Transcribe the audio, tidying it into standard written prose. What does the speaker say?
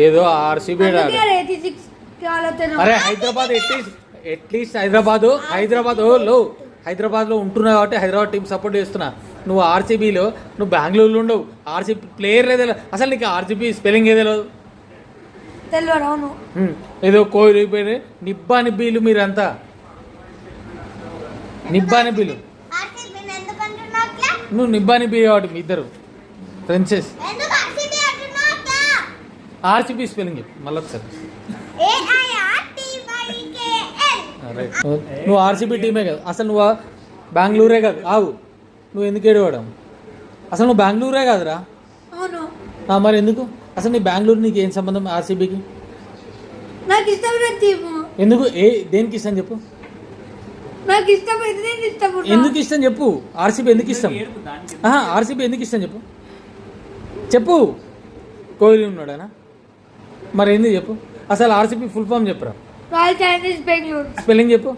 ఏదో ఆర్సీబీ అరే హైదరాబాద్ ఎట్లీస్ట్ హైదరాబాద్లో ఉంటున్నావు కాబట్టి హైదరాబాద్ టీం సపోర్ట్ చేస్తున్నా. నువ్వు ఆర్సీబీలో నువ్వు బెంగళూరులో ఉండవు. ఆర్సీబీ ప్లేయర్ ఏదో అసలు నీకు ఆర్సీబీ స్పెల్లింగ్ ఏదో తెలియదు. ఏదో కోయిపోయిన నిబ్బా నిబ్బీలు మీరంతా నిబ్బా నిబ్బీలు. నువ్వు నిబ్బా నిబ్బీ కాబట్టి మీ ఇద్దరు ఫ్రెండ్సెస్. ఆర్సీబీ స్పెల్లింగ్ చెప్పు మళ్ళీ ఒకసారి. నువ్వు ఆర్సీబీ టీమే కదా అసలు. నువ్వు బెంగళూరే కాదు. ఆవు నువ్వు ఎందుకు ఏడవడం? అసలు నువ్వు బెంగళూరే కాదురా. మరి ఎందుకు అసలు నీ బెంగళూరు నీకు ఏం సంబంధం ఆర్సీబీకి? నాకు ఇష్టం. ఎందుకు దేనికి ఇష్టం చెప్పు? నాకు ఇష్టం. ఎందుకు ఇష్టం చెప్పు? ఆర్సీబీ ఎందుకు ఇష్టం? ఆర్సీబీ ఎందుకు ఇష్టం చెప్పు చెప్పు. కోహ్లీ ఉన్నాడానా? మరి ఎందుకు చెప్పు? అసలు ఆర్సీబీ ఫుల్ ఫామ్ చెప్పురా. రాయల్ ఛాలెంజర్స్ బెంగళూరు స్పెల్లింగ్ చెప్పు.